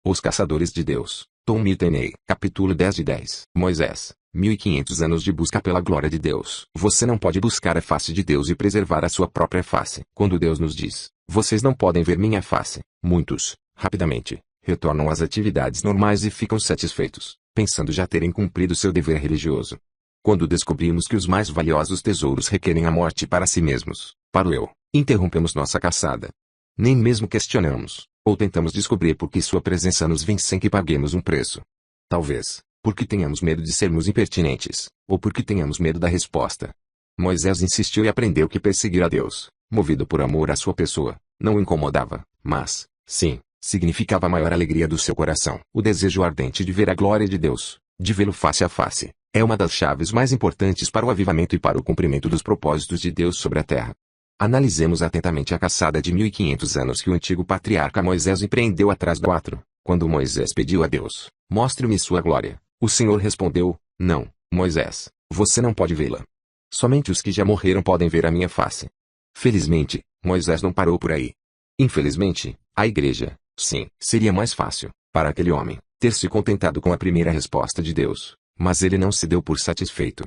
Os caçadores de Deus. Tom Mitteney. Capítulo 10 de 10. Moisés. 1500 anos de busca pela glória de Deus. Você não pode buscar a face de Deus e preservar a sua própria face. Quando Deus nos diz, vocês não podem ver minha face, muitos, rapidamente, retornam às atividades normais e ficam satisfeitos, pensando já terem cumprido seu dever religioso. Quando descobrimos que os mais valiosos tesouros requerem a morte para si mesmos, para o eu, interrompemos nossa caçada. Nem mesmo questionamos, ou tentamos descobrir por que sua presença nos vem sem que paguemos um preço. Talvez, porque tenhamos medo de sermos impertinentes, ou porque tenhamos medo da resposta. Moisés insistiu e aprendeu que perseguir a Deus, movido por amor à sua pessoa, não o incomodava, mas, sim, significava a maior alegria do seu coração. O desejo ardente de ver a glória de Deus, de vê-lo face a face, é uma das chaves mais importantes para o avivamento e para o cumprimento dos propósitos de Deus sobre a terra. Analisemos atentamente a caçada de 1500 anos que o antigo patriarca Moisés empreendeu atrás do 4. Quando Moisés pediu a Deus, mostre-me sua glória, o Senhor respondeu, não, Moisés, você não pode vê-la. Somente os que já morreram podem ver a minha face. Felizmente, Moisés não parou por aí. Infelizmente, a igreja, sim, seria mais fácil, para aquele homem, ter se contentado com a primeira resposta de Deus, mas ele não se deu por satisfeito.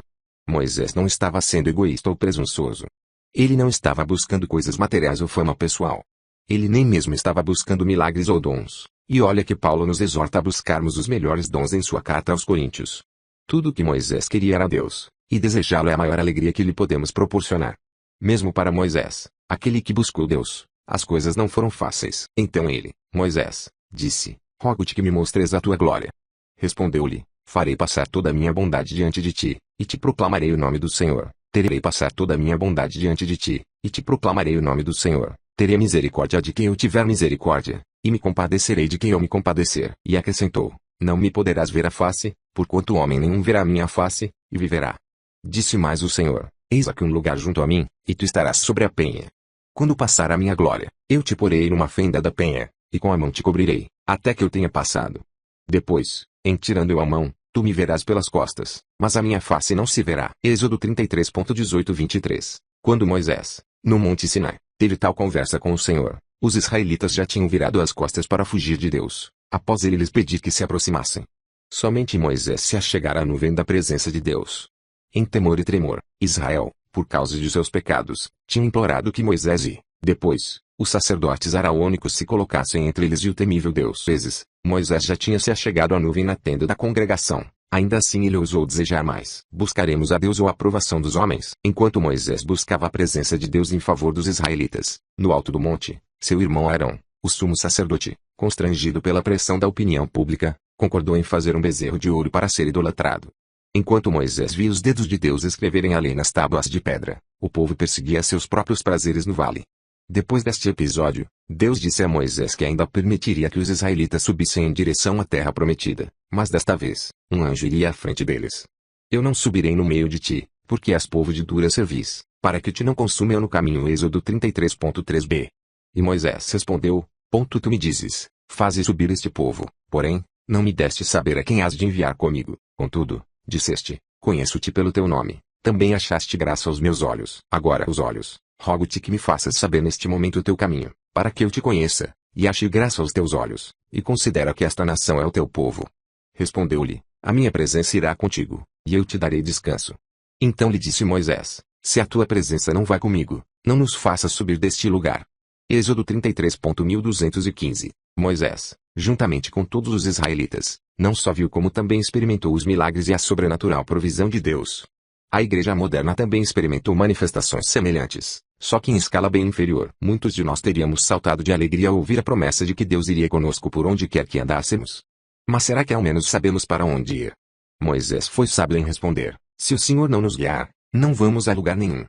Moisés não estava sendo egoísta ou presunçoso. Ele não estava buscando coisas materiais ou fama pessoal. Ele nem mesmo estava buscando milagres ou dons. E olha que Paulo nos exorta a buscarmos os melhores dons em sua carta aos Coríntios. Tudo o que Moisés queria era Deus, e desejá-lo é a maior alegria que lhe podemos proporcionar. Mesmo para Moisés, aquele que buscou Deus, as coisas não foram fáceis. Então ele, Moisés, disse, rogo-te que me mostres a tua glória. Respondeu-lhe, farei passar toda a minha bondade diante de ti, e te proclamarei o nome do Senhor. Terei passar toda a minha bondade diante de ti, e te proclamarei o nome do Senhor. Terei misericórdia de quem eu tiver misericórdia, e me compadecerei de quem eu me compadecer. E acrescentou, não me poderás ver a face, porquanto homem nenhum verá a minha face, e viverá. Disse mais o Senhor, eis aqui um lugar junto a mim, e tu estarás sobre a penha. Quando passar a minha glória, eu te porei numa fenda da penha, e com a mão te cobrirei, até que eu tenha passado. Depois, em tirando eu a mão, tu me verás pelas costas, mas a minha face não se verá. Êxodo 33.18-23. Quando Moisés, no Monte Sinai, teve tal conversa com o Senhor, os israelitas já tinham virado as costas para fugir de Deus, após ele lhes pedir que se aproximassem. Somente Moisés se achegara à nuvem da presença de Deus. Em temor e tremor, Israel, por causa de seus pecados, tinha implorado que Moisés e, depois, os sacerdotes araônicos se colocassem entre eles e o temível Deus. Vezes, Moisés já tinha se achegado à nuvem na tenda da congregação. Ainda assim ele ousou desejar mais. Buscaremos a Deus ou a aprovação dos homens. Enquanto Moisés buscava a presença de Deus em favor dos israelitas, no alto do monte, seu irmão Arão, o sumo sacerdote, constrangido pela pressão da opinião pública, concordou em fazer um bezerro de ouro para ser idolatrado. Enquanto Moisés via os dedos de Deus escreverem a lei nas tábuas de pedra, o povo perseguia seus próprios prazeres no vale. Depois deste episódio, Deus disse a Moisés que ainda permitiria que os israelitas subissem em direção à terra prometida, mas desta vez, um anjo iria à frente deles. Eu não subirei no meio de ti, porque és povo de dura cerviz, para que te não consuma eu no caminho. Êxodo 33.3b. E Moisés respondeu, tu me dizes, faze subir este povo, porém, não me deste saber a quem has de enviar comigo. Contudo, disseste, conheço-te pelo teu nome, também achaste graça aos meus olhos. Agora os olhos, rogo-te que me faças saber neste momento o teu caminho, para que eu te conheça, e ache graça aos teus olhos, e considera que esta nação é o teu povo. Respondeu-lhe, a minha presença irá contigo, e eu te darei descanso. Então lhe disse Moisés, se a tua presença não vai comigo, não nos faças subir deste lugar. Êxodo 33.1215. Moisés, juntamente com todos os israelitas, não só viu como também experimentou os milagres e a sobrenatural provisão de Deus. A igreja moderna também experimentou manifestações semelhantes, só que em escala bem inferior. Muitos de nós teríamos saltado de alegria ao ouvir a promessa de que Deus iria conosco por onde quer que andássemos. Mas será que ao menos sabemos para onde ir? Moisés foi sábio em responder, se o Senhor não nos guiar, não vamos a lugar nenhum.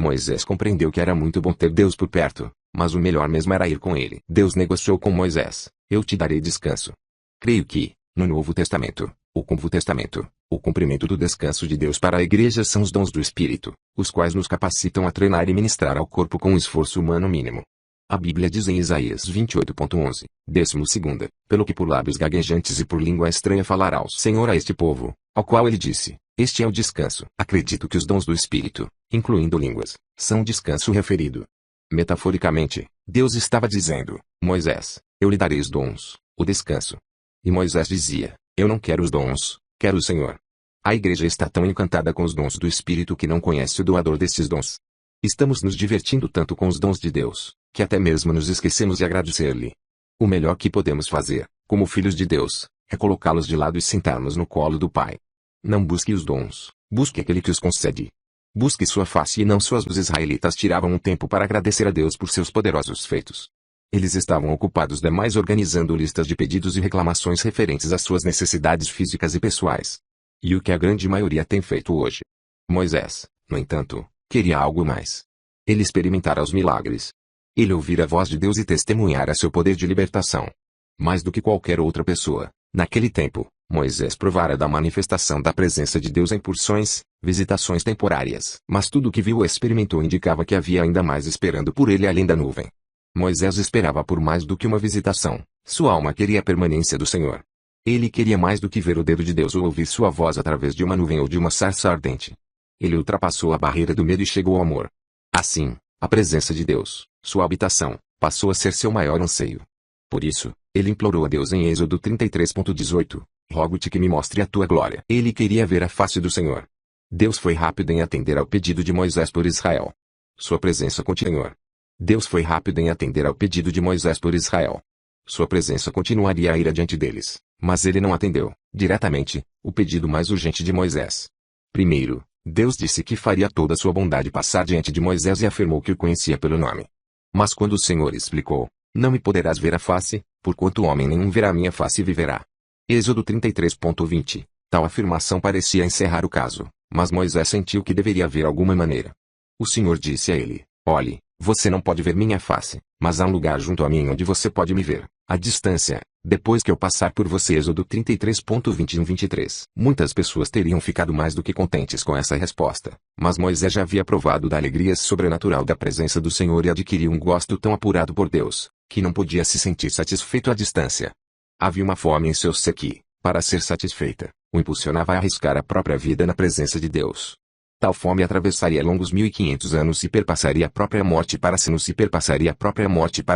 Moisés compreendeu que era muito bom ter Deus por perto, mas o melhor mesmo era ir com ele. Deus negociou com Moisés, eu te darei descanso. Creio que, no Novo Testamento, o cumprimento do descanso de Deus para a igreja são os dons do Espírito, os quais nos capacitam a treinar e ministrar ao corpo com um esforço humano mínimo. A Bíblia diz em Isaías 28.11, 12, pelo que por lábios gaguejantes e por língua estranha falará ao Senhor a este povo, ao qual ele disse, este é o descanso. Acredito que os dons do Espírito, incluindo línguas, são o descanso referido. Metaforicamente, Deus estava dizendo, Moisés, eu lhe darei os dons, o descanso. E Moisés dizia: eu não quero os dons, quero o Senhor. A igreja está tão encantada com os dons do Espírito que não conhece o doador destes dons. Estamos nos divertindo tanto com os dons de Deus, que até mesmo nos esquecemos de agradecer-lhe. O melhor que podemos fazer, como filhos de Deus, é colocá-los de lado e sentarmos no colo do Pai. Não busque os dons, busque aquele que os concede. Busque sua face e não suas. Os israelitas tiravam um tempo para agradecer a Deus por seus poderosos feitos. Eles estavam ocupados demais organizando listas de pedidos e reclamações referentes às suas necessidades físicas e pessoais. E o que a grande maioria tem feito hoje. Moisés, no entanto, queria algo mais. Ele experimentara os milagres. Ele ouvira a voz de Deus e testemunhara seu poder de libertação. Mais do que qualquer outra pessoa, naquele tempo, Moisés provara da manifestação da presença de Deus em porções, visitações temporárias. Mas tudo o que viu ou experimentou indicava que havia ainda mais esperando por ele além da nuvem. Moisés esperava por mais do que uma visitação. Sua alma queria a permanência do Senhor. Ele queria mais do que ver o dedo de Deus ou ouvir sua voz através de uma nuvem ou de uma sarça ardente. Ele ultrapassou a barreira do medo e chegou ao amor. Assim, a presença de Deus, sua habitação, passou a ser seu maior anseio. Por isso, ele implorou a Deus em Êxodo 33:18, rogo-te que me mostre a tua glória. Ele queria ver a face do Senhor. Deus foi rápido em atender ao pedido de Moisés por Israel. Sua presença continuou. Deus foi rápido em atender ao pedido de Moisés por Israel. Sua presença continuaria a ir adiante deles, mas ele não atendeu, diretamente, o pedido mais urgente de Moisés. Primeiro, Deus disse que faria toda a sua bondade passar diante de Moisés e afirmou que o conhecia pelo nome. Mas quando o Senhor explicou, não me poderás ver a face, porquanto homem nenhum verá a minha face e viverá. Êxodo 33:20, tal afirmação parecia encerrar o caso, mas Moisés sentiu que deveria haver alguma maneira. O Senhor disse a ele: olhe, você não pode ver minha face, mas há um lugar junto a mim onde você pode me ver, à distância, depois que eu passar por você. Êxodo 33:21-23. Muitas pessoas teriam ficado mais do que contentes com essa resposta, mas Moisés já havia provado da alegria sobrenatural da presença do Senhor e adquiriu um gosto tão apurado por Deus, que não podia se sentir satisfeito à distância. Havia uma fome em seu ser que, para ser satisfeita, o impulsionava a arriscar a própria vida na presença de Deus. Tal fome atravessaria longos 1500 anos e perpassaria a própria morte para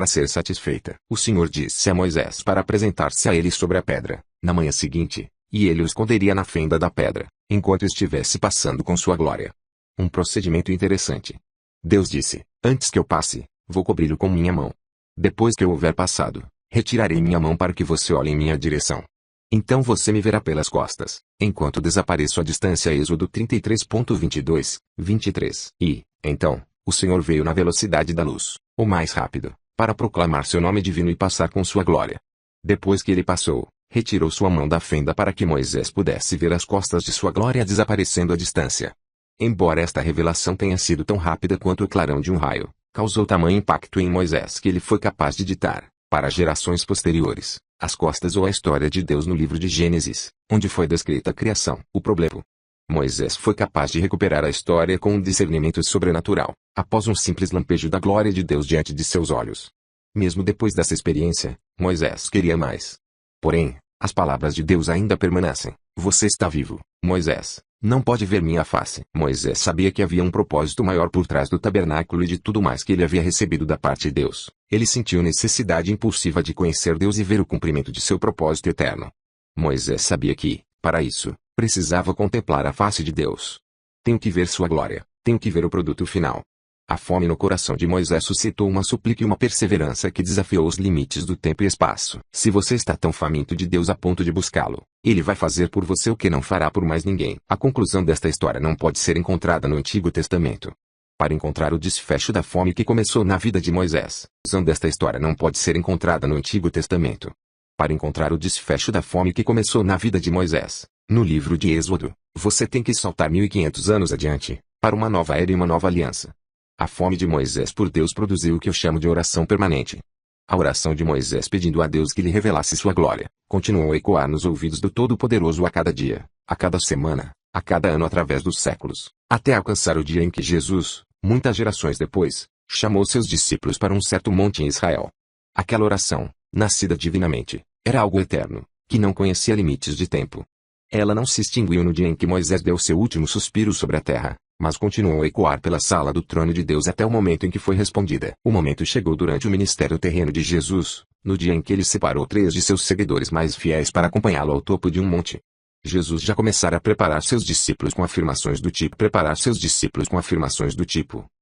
ser satisfeita. O Senhor disse a Moisés para apresentar-se a ele sobre a pedra, na manhã seguinte, e ele o esconderia na fenda da pedra, enquanto estivesse passando com sua glória. Um procedimento interessante. Deus disse: antes que eu passe, vou cobri-lo com minha mão. Depois que eu houver passado, retirarei minha mão para que você olhe em minha direção. Então você me verá pelas costas, enquanto desapareço à distância. Êxodo 33:22-23. E, então, o Senhor veio na velocidade da luz, o mais rápido, para proclamar seu nome divino e passar com sua glória. Depois que ele passou, retirou sua mão da fenda para que Moisés pudesse ver as costas de sua glória desaparecendo à distância. Embora esta revelação tenha sido tão rápida quanto o clarão de um raio, causou tamanho impacto em Moisés que ele foi capaz de ditar, para gerações posteriores, as costas ou a história de Deus no livro de Gênesis, onde foi descrita a criação. O problema. Moisés foi capaz de recuperar a história com um discernimento sobrenatural, após um simples lampejo da glória de Deus diante de seus olhos. Mesmo depois dessa experiência, Moisés queria mais. Porém, as palavras de Deus ainda permanecem: você está vivo, Moisés, não pode ver minha face. Moisés sabia que havia um propósito maior por trás do tabernáculo e de tudo mais que ele havia recebido da parte de Deus. Ele sentiu necessidade impulsiva de conhecer Deus e ver o cumprimento de seu propósito eterno. Moisés sabia que, para isso, precisava contemplar a face de Deus. Tenho que ver sua glória, tenho que ver o produto final. A fome no coração de Moisés suscitou uma súplica e uma perseverança que desafiou os limites do tempo e espaço. Se você está tão faminto de Deus a ponto de buscá-lo, Ele vai fazer por você o que não fará por mais ninguém. A conclusão desta história não pode ser encontrada no Antigo Testamento. Para encontrar o desfecho da fome que começou na vida de Moisés, a conclusão desta história não pode ser encontrada no Antigo Testamento. Para encontrar o desfecho da fome que começou na vida de Moisés, no livro de Êxodo, você tem que saltar 1500 anos adiante, para uma nova era e uma nova aliança. A fome de Moisés por Deus produziu o que eu chamo de oração permanente. A oração de Moisés pedindo a Deus que lhe revelasse sua glória, continuou a ecoar nos ouvidos do Todo-Poderoso a cada dia, a cada semana, a cada ano através dos séculos, até alcançar o dia em que Jesus, muitas gerações depois, chamou seus discípulos para um certo monte em Israel. Aquela oração, nascida divinamente, era algo eterno, que não conhecia limites de tempo. Ela não se extinguiu no dia em que Moisés deu seu último suspiro sobre a terra, mas continuou a ecoar pela sala do trono de Deus até o momento em que foi respondida. O momento chegou durante o ministério terreno de Jesus, no dia em que ele separou 3 de seus seguidores mais fiéis para acompanhá-lo ao topo de um monte. Jesus já começara a preparar seus discípulos com afirmações do tipo: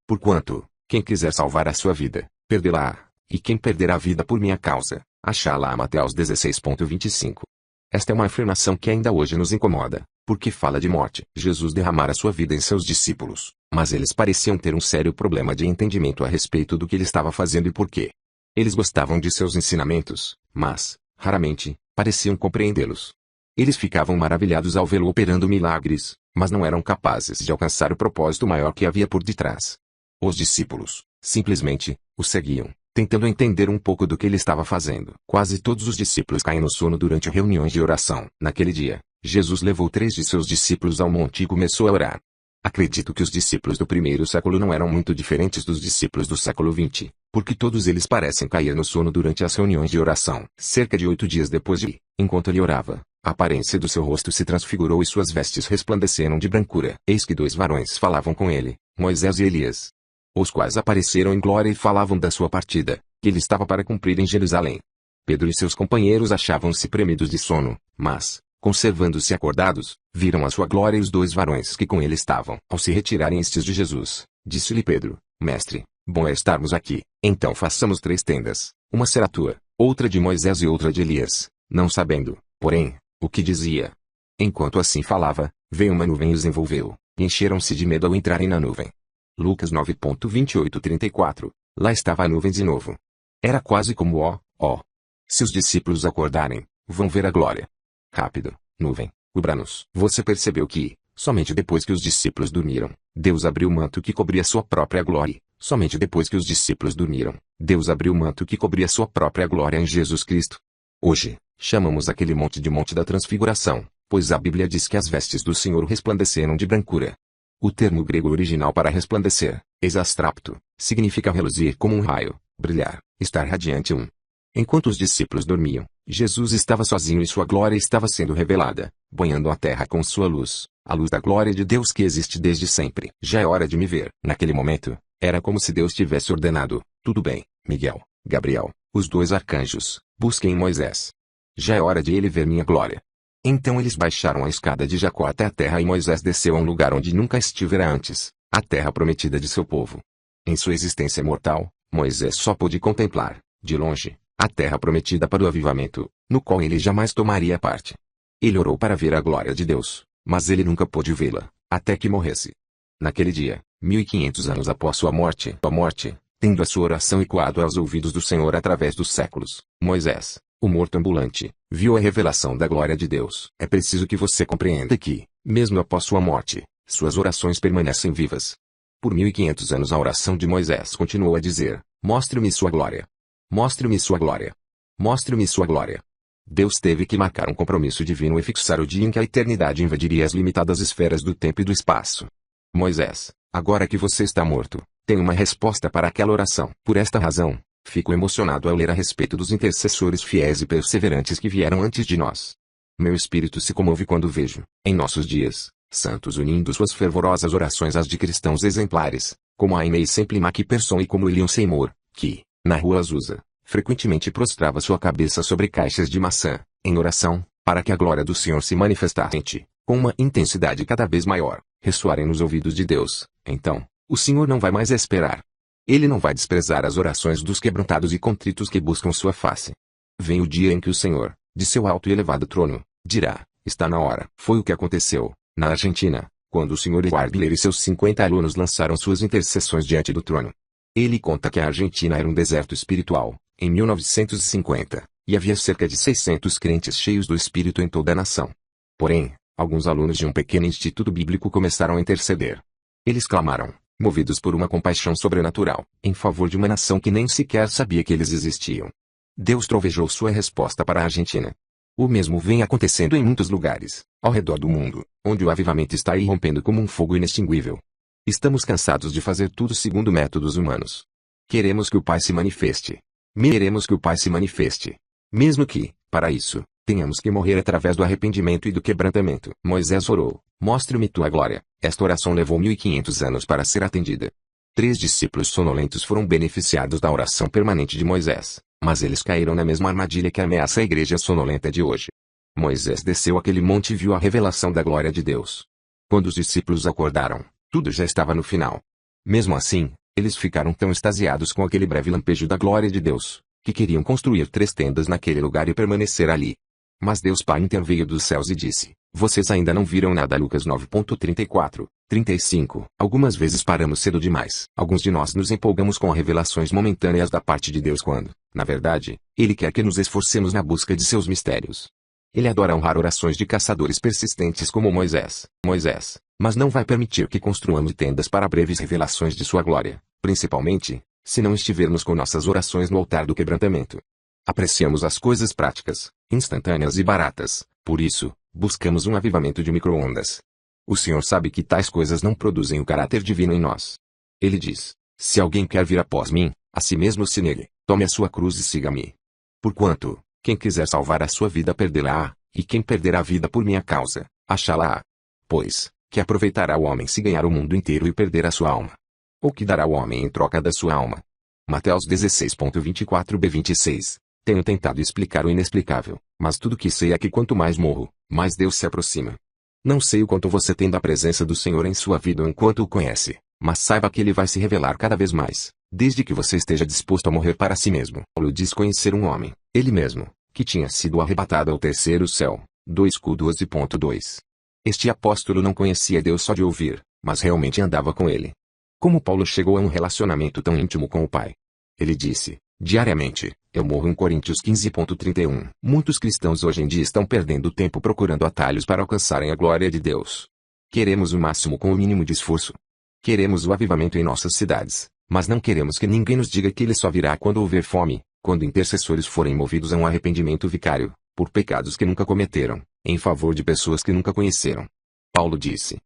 porquanto, quem quiser salvar a sua vida, perdê-la-á, e quem perder a vida por minha causa, achá-la-á. Mateus 16:25. Esta é uma afirmação que ainda hoje nos incomoda, porque fala de morte. Jesus derramara sua vida em seus discípulos, mas eles pareciam ter um sério problema de entendimento a respeito do que ele estava fazendo e por quê. Eles gostavam de seus ensinamentos, mas, raramente, pareciam compreendê-los. Eles ficavam maravilhados ao vê-lo operando milagres, mas não eram capazes de alcançar o propósito maior que havia por detrás. Os discípulos, simplesmente, o seguiam, tentando entender um pouco do que ele estava fazendo. Quase todos os discípulos caem no sono durante reuniões de oração. Naquele dia, Jesus levou 3 de seus discípulos ao monte e começou a orar. Acredito que os discípulos do primeiro século não eram muito diferentes dos discípulos do século XX, porque todos eles parecem cair no sono durante as reuniões de oração. Cerca de 8 dias depois enquanto ele orava, a aparência do seu rosto se transfigurou e suas vestes resplandeceram de brancura. Eis que 2 varões falavam com ele, Moisés e Elias, os quais apareceram em glória e falavam da sua partida, que ele estava para cumprir em Jerusalém. Pedro e seus companheiros achavam-se premidos de sono, mas, conservando-se acordados, viram a sua glória e os 2 varões que com ele estavam. Ao se retirarem estes de Jesus, disse-lhe Pedro: Mestre, bom é estarmos aqui. Então façamos 3 tendas, uma será tua, outra de Moisés e outra de Elias. Não sabendo, porém, o que dizia. Enquanto assim falava, veio uma nuvem e os envolveu, e encheram-se de medo ao entrarem na nuvem. Lucas 9:28-34. Lá estava a nuvem de novo. Era quase como se os discípulos acordarem, vão ver a glória. Rápido, nuvem, cubra-nos. Você percebeu que, somente depois que os discípulos dormiram, Deus abriu o manto que cobria sua própria glória. Somente depois que os discípulos dormiram, Deus abriu o manto que cobria sua própria glória em Jesus Cristo. Hoje, chamamos aquele monte de Monte da Transfiguração, pois a Bíblia diz que as vestes do Senhor resplandeceram de brancura. O termo grego original para resplandecer, exastrapto, significa reluzir como um raio, brilhar, estar radiante. Enquanto os discípulos dormiam, Jesus estava sozinho e sua glória estava sendo revelada, banhando a terra com sua luz, a luz da glória de Deus que existe desde sempre. Já é hora de me ver. Naquele momento, era como se Deus tivesse ordenado: tudo bem, Miguel, Gabriel, os 2 arcanjos, busquem Moisés. Já é hora de ele ver minha glória. Então eles baixaram a escada de Jacó até a terra e Moisés desceu a um lugar onde nunca estivera antes, a terra prometida de seu povo. Em sua existência mortal, Moisés só pôde contemplar, de longe, a terra prometida para o avivamento, no qual ele jamais tomaria parte. Ele orou para ver a glória de Deus, mas ele nunca pôde vê-la, até que morresse. Naquele dia, 1500 anos após sua morte, tendo a sua oração ecoado aos ouvidos do Senhor através dos séculos, Moisés, o morto ambulante, viu a revelação da glória de Deus. É preciso que você compreenda que, mesmo após sua morte, suas orações permanecem vivas. Por 1500 anos a oração de Moisés continuou a dizer: mostre-me sua glória. Mostre-me sua glória. Mostre-me sua glória. Deus teve que marcar um compromisso divino e fixar o dia em que a eternidade invadiria as limitadas esferas do tempo e do espaço. Moisés, agora que você está morto, tem uma resposta para aquela oração. Por esta razão, fico emocionado ao ler a respeito dos intercessores fiéis e perseverantes que vieram antes de nós. Meu espírito se comove quando vejo, em nossos dias, santos unindo suas fervorosas orações às de cristãos exemplares, como Aimee Semple McPherson e como William Seymour, que, na rua Azusa, frequentemente prostrava sua cabeça sobre caixas de maçã, em oração, para que a glória do Senhor se manifestasse, com uma intensidade cada vez maior, ressoarem nos ouvidos de Deus. Então, o Senhor não vai mais esperar. Ele não vai desprezar as orações dos quebrantados e contritos que buscam sua face. Vem o dia em que o Senhor, de seu alto e elevado trono, dirá: está na hora. Foi o que aconteceu, na Argentina, quando o Sr. Wardler e seus 50 alunos lançaram suas intercessões diante do trono. Ele conta que a Argentina era um deserto espiritual, em 1950, e havia cerca de 600 crentes cheios do Espírito em toda a nação. Porém, alguns alunos de um pequeno instituto bíblico começaram a interceder. Eles clamaram, movidos por uma compaixão sobrenatural, em favor de uma nação que nem sequer sabia que eles existiam. Deus trovejou sua resposta para a Argentina. O mesmo vem acontecendo em muitos lugares, ao redor do mundo, onde o avivamento está irrompendo como um fogo inextinguível. Estamos cansados de fazer tudo segundo métodos humanos. Queremos que o Pai se manifeste. Queremos que o Pai se manifeste. Mesmo que, para isso, Tenhamos que morrer através do arrependimento e do quebrantamento. Moisés orou: mostre-me tua glória. Esta oração levou 1500 anos para ser atendida. 3 discípulos sonolentos foram beneficiados da oração permanente de Moisés, mas eles caíram na mesma armadilha que ameaça a igreja sonolenta de hoje. Moisés desceu aquele monte e viu a revelação da glória de Deus. Quando os discípulos acordaram, tudo já estava no final. Mesmo assim, eles ficaram tão extasiados com aquele breve lampejo da glória de Deus, que queriam construir 3 tendas naquele lugar e permanecer ali. Mas Deus Pai interveio dos céus e disse: vocês ainda não viram nada. Lucas 9:34, 35. Algumas vezes paramos cedo demais. Alguns de nós nos empolgamos com as revelações momentâneas da parte de Deus quando, na verdade, Ele quer que nos esforcemos na busca de seus mistérios. Ele adora honrar orações de caçadores persistentes como Moisés, mas não vai permitir que construamos tendas para breves revelações de sua glória, principalmente, se não estivermos com nossas orações no altar do quebrantamento. Apreciamos as coisas práticas, instantâneas e baratas, por isso, buscamos um avivamento de micro-ondas. O Senhor sabe que tais coisas não produzem o caráter divino em nós. Ele diz: se alguém quer vir após mim, a si mesmo se negue, tome a sua cruz e siga-me. Porquanto, quem quiser salvar a sua vida perdê-la-á, e quem perder a vida por minha causa, achá-la-á. Pois, que aproveitará o homem se ganhar o mundo inteiro e perder a sua alma? Ou que dará o homem em troca da sua alma? Mateus 16.24b26. Tenho tentado explicar o inexplicável, mas tudo que sei é que quanto mais morro, mais Deus se aproxima. Não sei o quanto você tem da presença do Senhor em sua vida ou enquanto o conhece, mas saiba que Ele vai se revelar cada vez mais, desde que você esteja disposto a morrer para si mesmo. Paulo diz conhecer um homem, ele mesmo, que tinha sido arrebatado ao terceiro céu. 2:12.2. Este apóstolo não conhecia Deus só de ouvir, mas realmente andava com Ele. Como Paulo chegou a um relacionamento tão íntimo com o Pai? Ele disse: diariamente, eu morro em Coríntios 15:31. Muitos cristãos hoje em dia estão perdendo tempo procurando atalhos para alcançarem a glória de Deus. Queremos o máximo com o mínimo de esforço. Queremos o avivamento em nossas cidades, mas não queremos que ninguém nos diga que ele só virá quando houver fome, quando intercessores forem movidos a um arrependimento vicário, por pecados que nunca cometeram, em favor de pessoas que nunca conheceram. Paulo disse: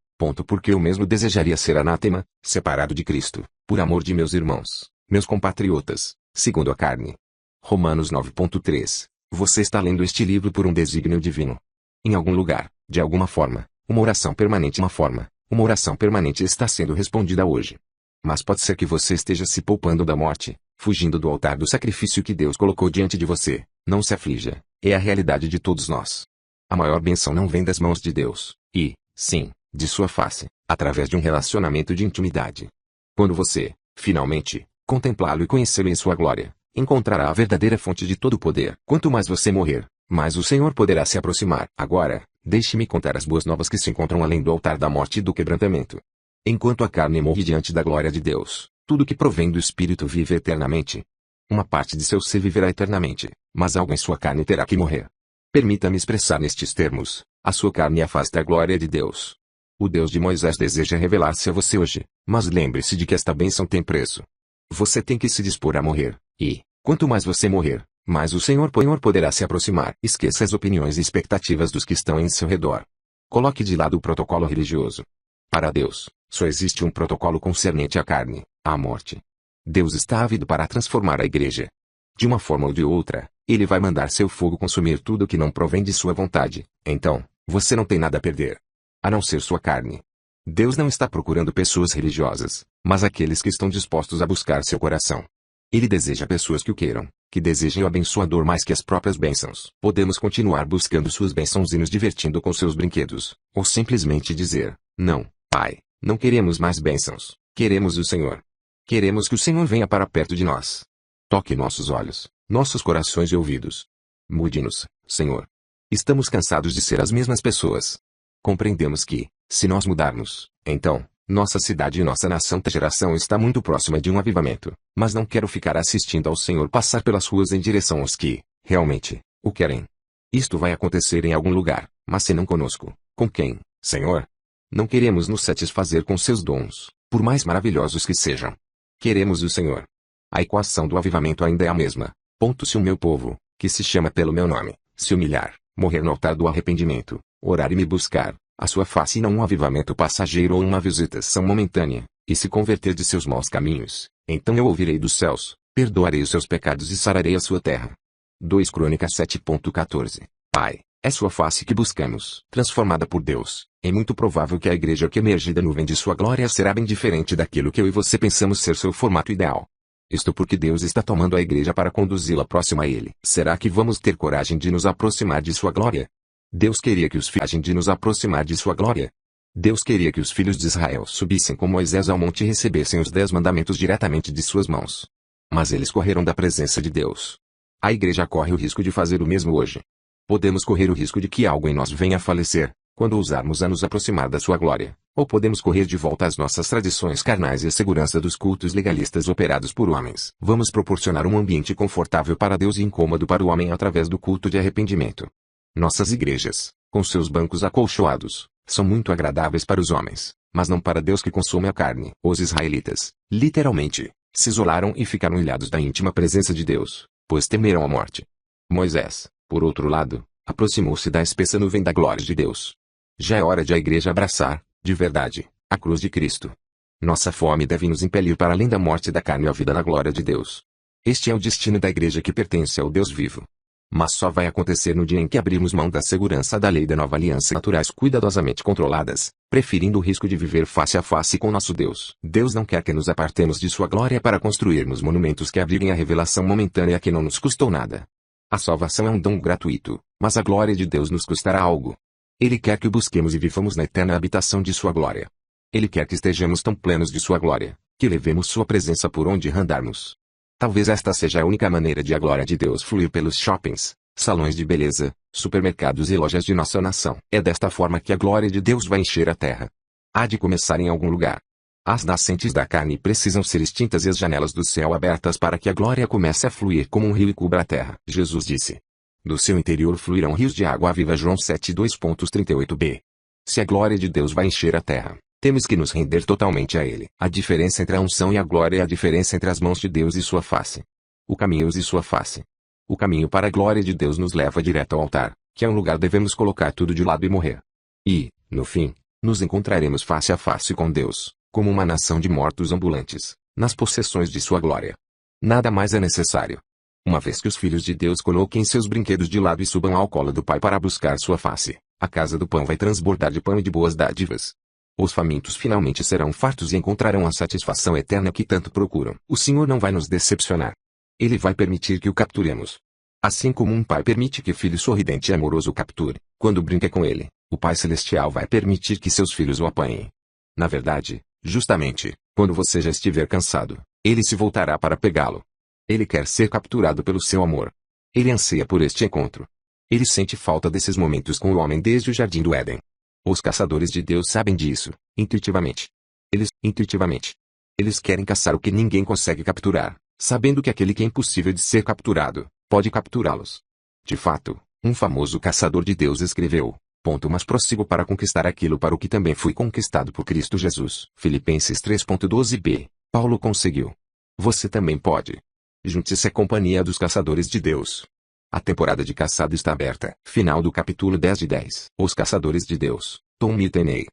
porque eu mesmo desejaria ser anátema, separado de Cristo, por amor de meus irmãos, meus compatriotas, segundo a carne. Romanos 9:3. Você está lendo este livro por um desígnio divino. Em algum lugar, de alguma forma, uma oração permanente está sendo respondida hoje. Mas pode ser que você esteja se poupando da morte, fugindo do altar do sacrifício que Deus colocou diante de você. Não se aflija, é a realidade de todos nós. A maior bênção não vem das mãos de Deus, e, sim, de sua face, através de um relacionamento de intimidade. Quando você, finalmente, contemplá-lo e conhecê-lo em sua glória, encontrará a verdadeira fonte de todo o poder. Quanto mais você morrer, mais o Senhor poderá se aproximar. Agora, deixe-me contar as boas novas que se encontram além do altar da morte e do quebrantamento. Enquanto a carne morre diante da glória de Deus, tudo que provém do Espírito vive eternamente. Uma parte de seu ser viverá eternamente, mas algo em sua carne terá que morrer. Permita-me expressar nestes termos: a sua carne afasta a glória de Deus. O Deus de Moisés deseja revelar-se a você hoje, mas lembre-se de que esta bênção tem preço. Você tem que se dispor a morrer, e, quanto mais você morrer, mais o Senhor poderá se aproximar. Esqueça as opiniões e expectativas dos que estão em seu redor. Coloque de lado o protocolo religioso. Para Deus, só existe um protocolo concernente à carne, à morte. Deus está ávido para transformar a igreja. De uma forma ou de outra, Ele vai mandar seu fogo consumir tudo que não provém de sua vontade. Então, você não tem nada a perder, a não ser sua carne. Deus não está procurando pessoas religiosas, mas aqueles que estão dispostos a buscar seu coração. Ele deseja pessoas que o queiram, que desejem o abençoador mais que as próprias bênçãos. Podemos continuar buscando suas bênçãos e nos divertindo com seus brinquedos, ou simplesmente dizer: não, Pai, não queremos mais bênçãos, queremos o Senhor. Queremos que o Senhor venha para perto de nós. Toque nossos olhos, nossos corações e ouvidos. Mude-nos, Senhor. Estamos cansados de ser as mesmas pessoas. Compreendemos que, se nós mudarmos, então, nossa cidade e nossa nação da geração está muito próxima de um avivamento, mas não quero ficar assistindo ao Senhor passar pelas ruas em direção aos que, realmente, o querem. Isto vai acontecer em algum lugar, mas se não conosco, com quem, Senhor? Não queremos nos satisfazer com seus dons, por mais maravilhosos que sejam. Queremos o Senhor. A equação do avivamento ainda é a mesma. Se o meu povo, que se chama pelo meu nome, se humilhar, morrer no altar do arrependimento, orar e me buscar, a sua face e não um avivamento passageiro ou uma visitação momentânea, e se converter de seus maus caminhos, então eu ouvirei dos céus, perdoarei os seus pecados e sararei a sua terra. 2 Crônicas 7:14. Pai, é sua face que buscamos, transformada por Deus. É muito provável que a igreja que emerge da nuvem de sua glória será bem diferente daquilo que eu e você pensamos ser seu formato ideal. Isto porque Deus está tomando a igreja para conduzi-la próxima a Ele. Será que vamos ter coragem de nos aproximar de sua glória? Deus queria que os filhos de nos aproximar de sua glória. Deus queria que os filhos de Israel subissem com Moisés ao monte e recebessem os 10 mandamentos diretamente de suas mãos. Mas eles correram da presença de Deus. A igreja corre o risco de fazer o mesmo hoje. Podemos correr o risco de que algo em nós venha a falecer, quando ousarmos a nos aproximar da sua glória, ou podemos correr de volta às nossas tradições carnais e a segurança dos cultos legalistas operados por homens. Vamos proporcionar um ambiente confortável para Deus e incômodo para o homem através do culto de arrependimento. Nossas igrejas, com seus bancos acolchoados, são muito agradáveis para os homens, mas não para Deus que consome a carne. Os israelitas, literalmente, se isolaram e ficaram ilhados da íntima presença de Deus, pois temeram a morte. Moisés, por outro lado, aproximou-se da espessa nuvem da glória de Deus. Já é hora de a igreja abraçar, de verdade, a cruz de Cristo. Nossa fome deve nos impelir para além da morte da carne e a vida na glória de Deus. Este é o destino da igreja que pertence ao Deus vivo. Mas só vai acontecer no dia em que abrirmos mão da segurança da lei da nova aliança naturais cuidadosamente controladas, preferindo o risco de viver face a face com nosso Deus. Deus não quer que nos apartemos de sua glória para construirmos monumentos que abriguem a revelação momentânea que não nos custou nada. A salvação é um dom gratuito, mas a glória de Deus nos custará algo. Ele quer que o busquemos e vivamos na eterna habitação de sua glória. Ele quer que estejamos tão plenos de sua glória, que levemos sua presença por onde andarmos. Talvez esta seja a única maneira de a glória de Deus fluir pelos shoppings, salões de beleza, supermercados e lojas de nossa nação. É desta forma que a glória de Deus vai encher a terra. Há de começar em algum lugar. As nascentes da carne precisam ser extintas e as janelas do céu abertas para que a glória comece a fluir como um rio e cubra a terra. Jesus disse: do seu interior fluirão rios de água viva. João 7:2.38b. Se a glória de Deus vai encher a terra, temos que nos render totalmente a Ele. A diferença entre a unção e a glória é a diferença entre as mãos de Deus e sua face. O caminho e sua face. O caminho para a glória de Deus nos leva direto ao altar, que é um lugar devemos colocar tudo de lado e morrer. E, no fim, nos encontraremos face a face com Deus, como uma nação de mortos ambulantes, nas possessões de sua glória. Nada mais é necessário. Uma vez que os filhos de Deus coloquem seus brinquedos de lado e subam ao colo do Pai para buscar sua face, a casa do pão vai transbordar de pão e de boas dádivas. Os famintos finalmente serão fartos e encontrarão a satisfação eterna que tanto procuram. O Senhor não vai nos decepcionar. Ele vai permitir que o capturemos. Assim como um pai permite que filho sorridente e amoroso o capture, quando brinca com ele, o Pai Celestial vai permitir que seus filhos o apanhem. Na verdade, justamente, quando você já estiver cansado, ele se voltará para pegá-lo. Ele quer ser capturado pelo seu amor. Ele anseia por este encontro. Ele sente falta desses momentos com o homem desde o jardim do Éden. Os caçadores de Deus sabem disso, intuitivamente. Eles querem caçar o que ninguém consegue capturar, sabendo que aquele que é impossível de ser capturado, pode capturá-los. De fato, um famoso caçador de Deus escreveu: mas prossigo para conquistar aquilo para o que também fui conquistado por Cristo Jesus. Filipenses 3:12b. Paulo conseguiu. Você também pode. Junte-se à companhia dos caçadores de Deus. A temporada de caçada está aberta. Final do capítulo 10 de 10. Os caçadores de Deus, Tom Mitteney.